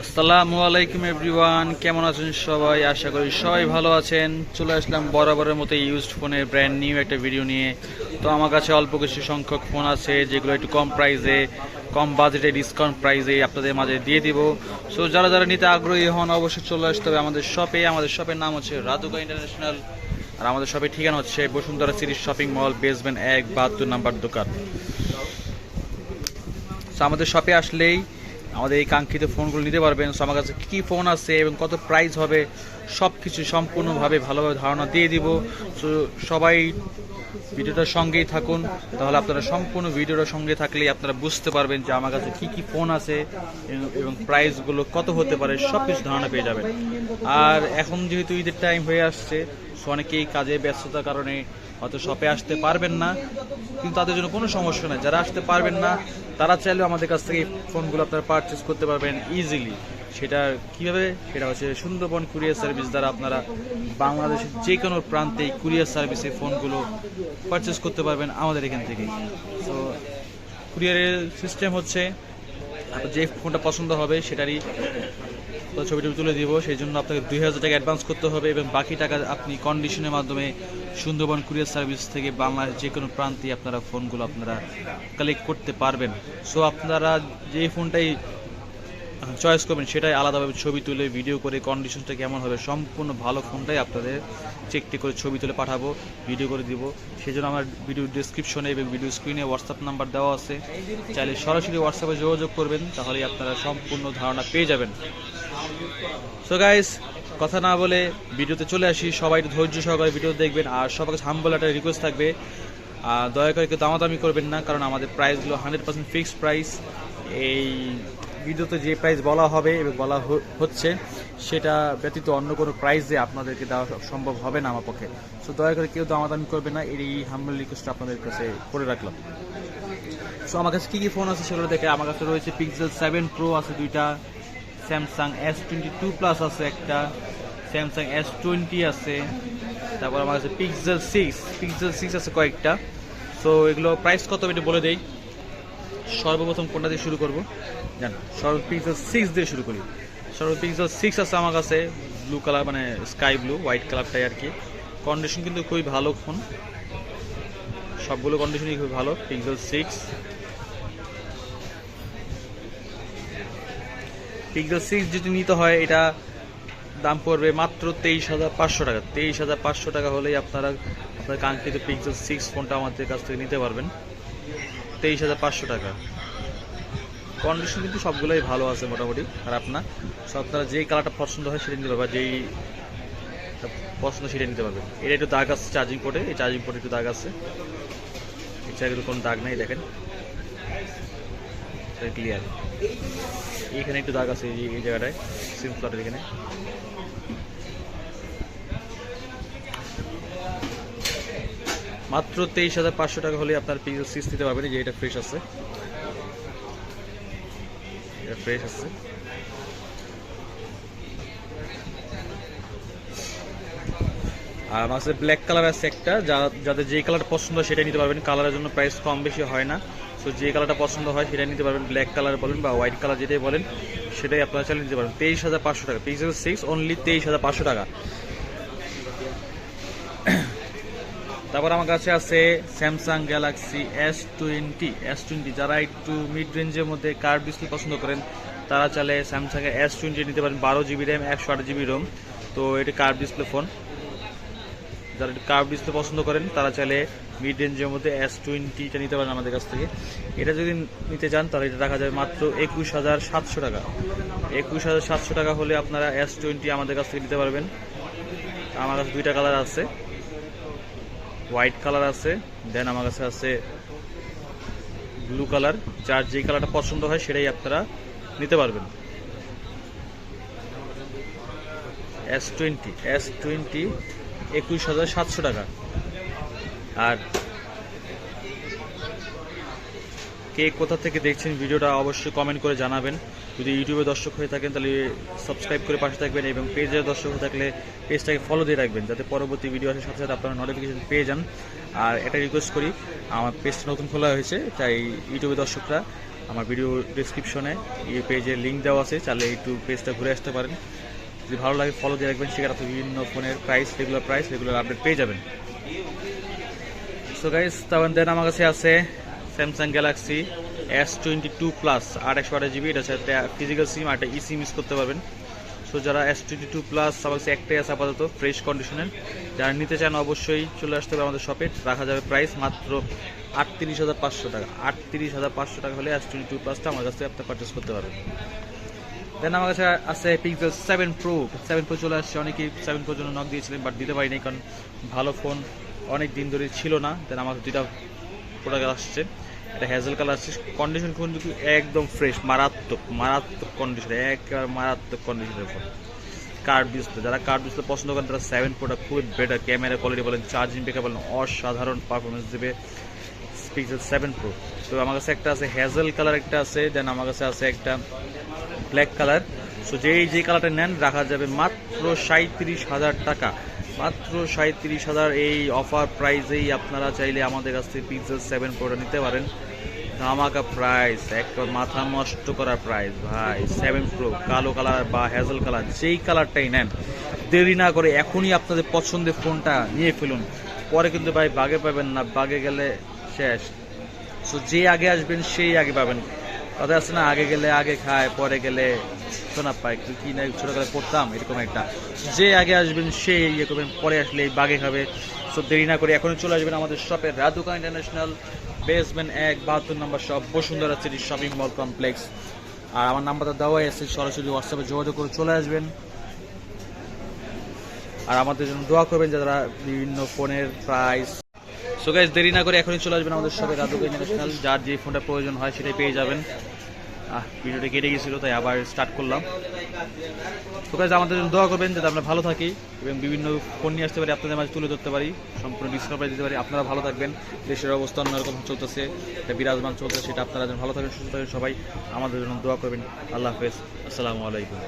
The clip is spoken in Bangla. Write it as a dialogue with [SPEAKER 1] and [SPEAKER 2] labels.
[SPEAKER 1] আসসালামু আলাইকুম এভরিওয়ান, কেমন আছেন সবাই? আশা করি সবাই ভালো আছেন। চলে আসলাম বরাবরের মতো ইউজড ফোনের ব্র্যান্ড নিউ একটা ভিডিও নিয়ে। তো আমার কাছে অল্প কিছু সংখ্যক ফোন আছে যেগুলো একটু কম প্রাইসে, কম বাজেটে, ডিসকাউন্ট প্রাইসে আপনাদের মাঝে দিয়ে দিব। সো যারা যারা নিতে আগ্রহী হন অবশ্যই চলে আসতে হবে আমাদের শপে। আমাদের শপের নাম হচ্ছে রাদুকা ইন্টারন্যাশনাল, আর আমাদের শপের ঠিকানা হচ্ছে বসুন্ধরা সিটি শপিং মল, বেসমেন্ট 1 72 নাম্বার দোকান। সো আমাদের শপে আসলেই আমাদের এই কাঙ্ক্ষিত ফোনগুলো নিতে পারবেন। সো আমার কাছে কী ফোন আছে এবং কত প্রাইস হবে সব কিছু সম্পূর্ণভাবে ভালোভাবে ধারণা দিয়ে দিব। সো সবাই ভিডিওটার সঙ্গেই থাকুন, তাহলে আপনারা সম্পূর্ণ ভিডিওটার সঙ্গে থাকলেই আপনারা বুঝতে পারবেন যে আমার কাছে কী কী ফোন আছে এবং প্রাইসগুলো কত হতে পারে সব কিছু ধারণা পেয়ে যাবেন। আর এখন যেহেতু ঈদের টাইম হয়ে আসছে, সো অনেকেই কাজে ব্যস্ততার কারণে হয়তো শপে আসতে পারবেন না, কিন্তু তাদের জন্য কোনো সমস্যা নেই। যারা আসতে পারবেন না তারা চাইলেও আমাদের কাছ থেকে ফোনগুলো আপনারা পারচেস করতে পারবেন ইজিলি। সেটা কীভাবে? সেটা হচ্ছে সুন্দরবন কুরিয়ার সার্ভিস দ্বারা আপনারা বাংলাদেশের যে কোনো প্রান্তে কুরিয়ার সার্ভিসে ফোনগুলো পারচেস করতে পারবেন আমাদের এখান থেকে। তো কুরিয়ারের সিস্টেম হচ্ছে যে ফোনটা পছন্দ হবে সেটারই ছবিটা তুলে দিব। সেই জন্য আপনাকে 2000 টাকা অ্যাডভান্স করতে হবে এবং বাকি টাকা আপনি কন্ডিশনের মাধ্যমে সুন্দরবন কুরিয়ার সার্ভিস থেকে বাংলাদেশের যে কোনো প্রান্তে আপনারা ফোনগুলো আপনারা কালেক্ট করতে পারবেন। সো আপনারা যে ফোনটাই চয়েস করবেন সেটাই আলাদাভাবে ছবি তুলে ভিডিও করে কন্ডিশনটা কেমন হবে সম্পূর্ণ ভালো ফোনটাই আপনাদের চেকটি করে ছবি তুলে পাঠাবো, ভিডিও করে দিব। সেই জন্য আমার ভিডিও ডিসক্রিপশনে এবং ভিডিও স্ক্রিনে হোয়াটসঅ্যাপ নাম্বার দেওয়া আছে, চাইলে সরাসরি হোয়াটসঅ্যাপে যোগাযোগ করবেন, তাহলেই আপনারা সম্পূর্ণ ধারণা পেয়ে যাবেন। সো গাইস, কথা না বলে ভিডিওতে চলে আসি। সবাই একটু ধৈর্য সহকারে ভিডিও দেখবেন, আর সবার কাছে হাম্বল একটা রিকোয়েস্ট থাকবে, দয়া করে কেউ দামাদামি করবেন না, কারণ আমাদের প্রাইসগুলো 100% ফিক্সড প্রাইস। এই ভিডিওতে যে প্রাইস বলা হবে এবং বলা হচ্ছে সেটা ব্যতীত অন্য কোনো প্রাইসে আপনাদেরকে দেওয়া সম্ভব হবে না আমার পক্ষে। সো দয়া করে কেউ দামাদামি করবে না, এই হাম্বল রিকোয়েস্টটা আপনাদের কাছে করে রাখলাম। সো আমার কাছে কী কী ফোন আছে সেগুলো দেখে, আমার কাছে রয়েছে পিক্সেল 7 Pro আছে দুইটা, স্যামসাং S22 প্লাস আছে একটা, স্যামসাং S20 আছে, তারপর আমার কাছে পিক্সেল 6 আছে কয়েকটা। সো এগুলো প্রাইস কত একটু বলে দেই। সর্বপ্রথম কোনটা দিয়ে শুরু করবো জান? পিক্সেল 6 দিয়ে শুরু করি। পিক্সেল 6 আছে আমার কাছে, ব্লু কালার, মানে স্কাই ব্লু হোয়াইট কালারটাই আর কি। কন্ডিশন কিন্তু খুবই ভালো ফোন, সবগুলো কন্ডিশনই খুবই ভালো। পিক্সেল 6 যদি নিতে হয় এটা দাম পড়বে মাত্র 23,500 টাকা। 23,500 টাকা হলেই আপনারা আপনার কাঙ্ক্ষিত পিক্সেল 6 ফোনটা আমাদের কাছ থেকে নিতে পারবেন। 23,500 টাকা। কন্ডিশন কিন্তু সবগুলোই ভালো আছে মোটামুটি। আর আপনারা যেই কালারটা পছন্দ হয় সেটা নিতে পারবেন, যেই পছন্দ সেটা নিতে পারবেন। এটা একটু দাগ আছে চার্জিং পোর্টে, এই চার্জিং পোর্টে একটু দাগ আছে, এছাড়া কোনো দাগ নেই, দেখেন ক্লিয়ার। এইখানে একটু দাগ আছে এই জায়গাটায়, সিম স্লটের এখানে। মাত্র 23,500 টাকা হলে আপনার পিক্সেল 6 নিতে পারবেন। যে এটা ফ্রেশ আছে, এটা ফ্রেশ আছে। আর আমার কাছে ব্ল্যাক কালার আছে একটা, যাদের যে কালার পছন্দ হয় সেটাই নিতে পারবেন। কালারের জন্য প্রাইস কম বেশি হয় না। সো যে কালারটা পছন্দ হয় সেটাই নিতে পারবেন, ব্ল্যাক কালার বলেন বা হোয়াইট কালার যেটাই বলেন সেটাই আপনারা চালিয়ে নিতে পারবেন। 23,500 টাকা পিক্সেল 6, অনলি 23,500 টাকা। তারপর আমার কাছে আছে স্যামসাং গ্যালাক্সি S20। যারা একটু মিড রেঞ্জের মধ্যে কার্ভ ডিসপ্লে পছন্দ করেন তারা চাইলে স্যামসাংয়ের S20 নিতে পারেন। 12GB RAM, 128GB ROM. তো এটা কার্ভ ডিসপ্লে ফোন। যারা কার্ভ ডিসপ্লে পছন্দ করেন তারা চাইলে মিড রেঞ্জের মধ্যে S20টা নিতে পারেন আমাদের কাছ থেকে। এটা যদি নিতে চান তাহলে এটা রাখা যাবে মাত্র 21,700 টাকা। 21,700 টাকা হলে আপনারা S20 আমাদের কাছ থেকে নিতে পারবেন। আমার কাছে দুইটা কালার আছে, হোয়াইট কালার আছে, দেন আমার কাছে আছে ব্লু কালার। যার যেই কালারটা পছন্দ হয় সেটাই আপনারা নিতে পারবেন। S20 21,700 টাকা। আর কে কোথা থেকে দেখছেন ভিডিওটা অবশ্যই কমেন্ট করে জানাবেন। যদি ইউটিউবে দর্শক হয়ে থাকেন তাহলে সাবস্ক্রাইব করে পাশে থাকবেন, এবং পেজে দর্শক হয়ে থাকলে পেজটাকে ফলো দিয়ে রাখবেন, যাতে পরবর্তী ভিডিও আসার সাথে সাথে আপনারা নোটিফিকেশন পেয়ে যান। আর এটা রিকোয়েস্ট করি, আমার পেজটা নতুন খোলা হয়েছে, তাই ইউটিউবে দর্শকরা আমার ভিডিও ডিসক্রিপশনে এই পেজের লিঙ্ক দেওয়া আছে, চাইলে একটু পেজটা ঘুরে আসতে পারেন। যদি ভালো লাগে ফলো দিয়ে রাখবেন, সেখানে আপনি বিভিন্ন ফোনের প্রাইস, রেগুলার আপডেট পেয়ে যাবেন। সো গাইস, দেন আমার কাছে আছে Samsung Galaxy S22 plus 8/128 GB। এটা হচ্ছে একটা ফিজিক্যাল সিম আর একটা ই সিম ইউজ করতে পারবেন। সো যারা S22 প্লাস আমার কাছে একটাই আছে আপাতত ফ্রেশ কন্ডিশনের, যারা নিতে চান অবশ্যই চলে আসতে হবে আমাদের শপে। রাখা যাবে প্রাইস মাত্র 38,500 টাকা। 38,500 টাকা হলে S22 প্লাসটা আমার কাছে আপনি পারচেস করতে পারবেন। দেন আমার কাছে আছে পিক্সেল 7 Pro। 7 Pro চলে আসছে, অনেকেই 7 Pro জন্য নক দিয়েছিলেন বাট দিতে পারিনি, কারণ ভালো ফোন অনেক দিন ধরে ছিল না। দেন আমার দুইটা প্রোডাক্ট আসছে, এটা হ্যাজেল কালার আসছে। কন্ডিশন কিন্তু একদম ফ্রেশ, মারাত্মক কন্ডিশন, একেবারে মারাত্মক কন্ডিশনের ফোন। কার্ড ডিসপ্লে, যারা কার্ড ডিসপ্লে পছন্দ করেন তারা 7 Proটা খুবই বেটার। ক্যামেরা কোয়ালিটি বলেন, চার্জিং ব্যাকআপ বলেন, অসাধারণ পারফরমেন্স দেবে পিক্সেল 7 Pro। তো আমার কাছে একটা আছে হ্যাজেল কালার, একটা আছে, দেন আমার কাছে আছে একটা ব্ল্যাক কালার। সো যে কালারটা নেন রাখা যাবে মাত্র 37,000 টাকা। মাত্র 37,000 এই অফার প্রাইসেই আপনারা চাইলে আমাদের কাছ থেকে পিক্সেল 7 Proটা নিতে পারেন। ধামাকা প্রাইস, একটা মাথা নষ্ট করার প্রাইস ভাই। 7 Pro কালো কালার বা হ্যাজেল কালার, যেই কালারটাই নেন দেরি না করে এখনই আপনাদের পছন্দের ফোনটা নিয়ে ফেলুন। পরে কিন্তু ভাই বাগে পাবেন না, বাগে গেলে শেষ। সো যে আগে আসবেন সেই আগে পাবেন। কথা আছে না, আগে গেলে আগে খায়, পরে গেলে শোনা পায়, কি না ছোটবেলায় পড়তাম এরকম একটা। যে আগে আসবেন সেই ইয়ে করবেন, পরে আসলে এই বাগে খাবে। সো দেরি না করে এখনই চলে আসবেন আমাদের শপে, রাধুকা ইন্টারন্যাশনাল, বেসমেন্ট 1, 72 নম্বর shop, Bashundhara city shopping mall complex. আর আমার নাম্বারটা দেওয়াই আছে, সরাসরি হোয়াটসঅ্যাপে যোগাযোগ করে চলে আসবেন। আর আমাদের জন্য দোয়া করবেন যারা বিভিন্ন ফোনের প্রাইস। সো গাইস, দেরি না করে এখনই চলে আসবেন আমাদের শপে, রাধুকা ইন্টারন্যাশনাল। যার যে ফোনটা প্রয়োজন হয় সেটাই পেয়ে যাবেন। ভিডিওটা কেটে গেছিলো তাই আবার স্টার্ট করলাম। তো গাইস, আমাদের জন্য দোয়া করবেন যাতে আমরা ভালো থাকি এবং বিভিন্ন ফোন নিয়ে আসতে পারি, আপনাদের মাঝে তুলে ধরতে পারি, সম্পূর্ণ ডিসকাউন্ট প্রাইস দিতে পারি। আপনারা ভালো থাকবেন। দেশের অবস্থা অন্যরকম চলতেছে, এটা বিরাজমান চলতেছে, সেটা আপনারা যেন ভালো থাকেন, সুস্থ থাকেন। সবাই আমাদের জন্য দোয়া করবেন। আল্লাহ হাফেজ, আসসালামু আলাইকুম।